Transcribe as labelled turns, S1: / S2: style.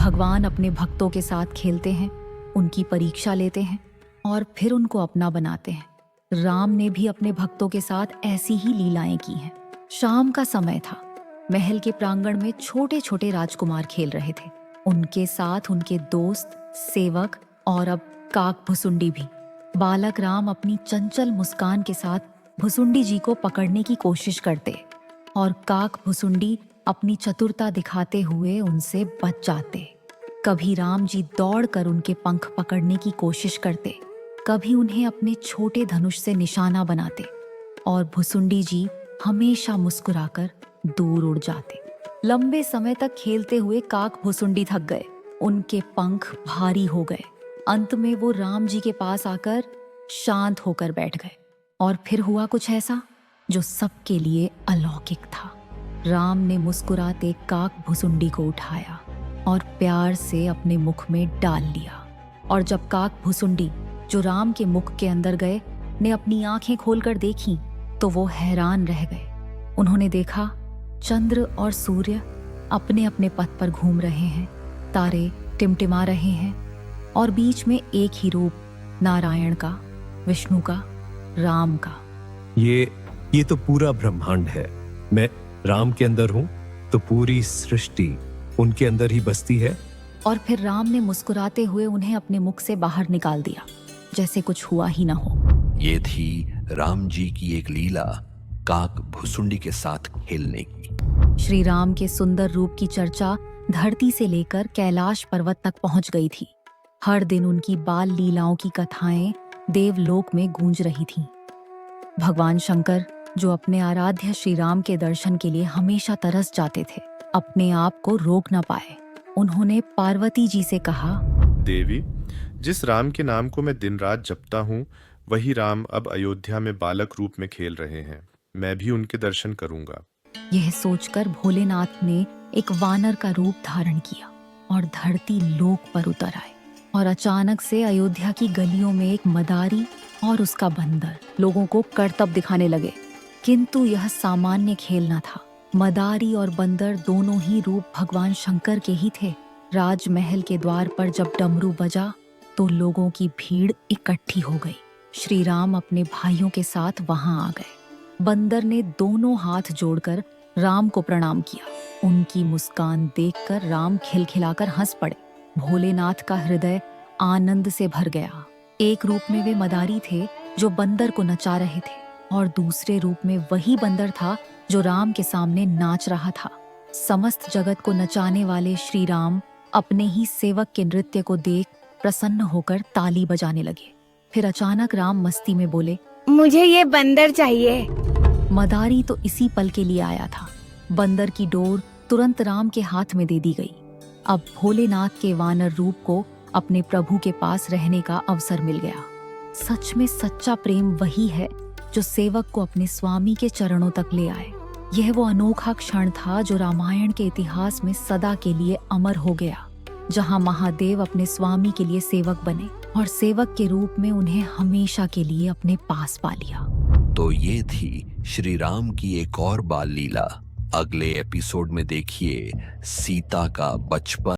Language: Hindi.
S1: भगवान अपने भक्तों के साथ खेलते हैं, उनकी परीक्षा लेते हैं और फिर उनको अपना बनाते हैं। राम ने भी अपने भक्तों के साथ ऐसी ही लीलाएं की हैं। शाम का समय था। महल के प्रांगण में छोटे छोटे राजकुमार खेल रहे थे। उनके साथ उनके दोस्त, सेवक और अब काक भुसुंडी भी। बालक राम अपनी चंचल मुस्कान के साथ भुसुंडी जी को पकड़ने की कोशिश करते और काक भुसुंडी अपनी चतुरता दिखाते हुए उनसे बच जाते। कभी राम जी दौड़कर उनके पंख पकड़ने की कोशिश करते, कभी उन्हें अपने छोटे धनुष से निशाना बनाते और भुसुंडी जी हमेशा मुस्कुराकर दूर उड़ जाते। लंबे समय तक खेलते हुए काक भुसुंडी थक गए, उनके पंख भारी हो गए। अंत में वो राम जी के पास आकर शांत होकर बैठ गए और फिर हुआ कुछ ऐसा जो सबके लिए अलौकिक था। राम ने मुस्कुराते काक भुसुंडी को उठाया और प्यार से अपने मुख में डाल लिया। और जब काक भुसुंडी, जो राम के मुख के अंदर गए, ने अपनी आंखें खोलकर देखी तो वो हैरान रह गए। उन्होंने देखा चंद्र और सूर्य अपने अपने पथ पर घूम रहे हैं, तारे टिमटिमा रहे हैं और बीच में एक ही रूप, नारायण का, विष्णु का, राम का।
S2: ये तो पूरा ब्रह्मांड है। मैं राम के अंदर हूँ तो पूरी सृष्टि उनके अंदर ही बसती है।
S1: और फिर राम ने मुस्कुराते हुए उन्हें अपने मुख से बाहर निकाल दिया, जैसे कुछ हुआ ही ना हो।
S3: ये थी राम जी की एक लीला, काक भुसुंडी के साथ खेलने की।
S1: श्री राम के सुंदर रूप की चर्चा धरती से लेकर कैलाश पर्वत तक पहुंच गई थी। हर दिन उनकी बाल लीलाओं की कथाएं देवलोक में गूंज रही थीं। भगवान शंकर, जो अपने आराध्य श्री राम के दर्शन के लिए हमेशा तरस जाते थे, अपने आप को रोक न पाए। उन्होंने पार्वती जी से कहा,
S4: देवी, जिस राम के नाम को मैं दिन रात जपता हूँ, वही राम अब अयोध्या में बालक रूप में खेल रहे हैं। मैं भी उनके दर्शन करूंगा।
S1: यह सोचकर भोलेनाथ ने एक वानर का रूप धारण किया और धरती लोक पर उतर आए। और अचानक से अयोध्या की गलियों में एक मदारी और उसका बंदर लोगों को करतब दिखाने लगे। किंतु यह सामान्य खेल न था। मदारी और बंदर दोनों ही रूप भगवान शंकर के ही थे। राजमहल के द्वार पर जब डमरू बजा तो लोगों की भीड़ इकट्ठी हो गई। श्री राम अपने भाइयों के साथ वहां आ गए। बंदर ने दोनों हाथ जोड़कर राम को प्रणाम किया। उनकी मुस्कान देखकर राम खिलखिलाकर हंस पड़े। भोलेनाथ का हृदय आनंद से भर गया। एक रूप में वे मदारी थे जो बंदर को नचा रहे थे और दूसरे रूप में वही बंदर था जो राम के सामने नाच रहा था। समस्त जगत को नचाने वाले श्री राम अपने ही सेवक के नृत्य को देख प्रसन्न होकर ताली बजाने लगे। फिर अचानक राम मस्ती में बोले,
S5: मुझे ये बंदर चाहिए।
S1: मदारी तो इसी पल के लिए आया था। बंदर की डोर तुरंत राम के हाथ में दे दी गई। अब भोलेनाथ के वानर रूप को अपने प्रभु के पास रहने का अवसर मिल गया। सच में सच्चा प्रेम वही है जो सेवक को अपने स्वामी के चरणों तक ले आए। यह वो अनोखा क्षण था जो रामायण के इतिहास में सदा के लिए अमर हो गया, जहां महादेव अपने स्वामी के लिए सेवक बने और सेवक के रूप में उन्हें हमेशा के लिए अपने पास पा लिया।
S3: तो ये थी श्री राम की एक और बाल लीला। अगले एपिसोड में देखिए सीता का बचपन।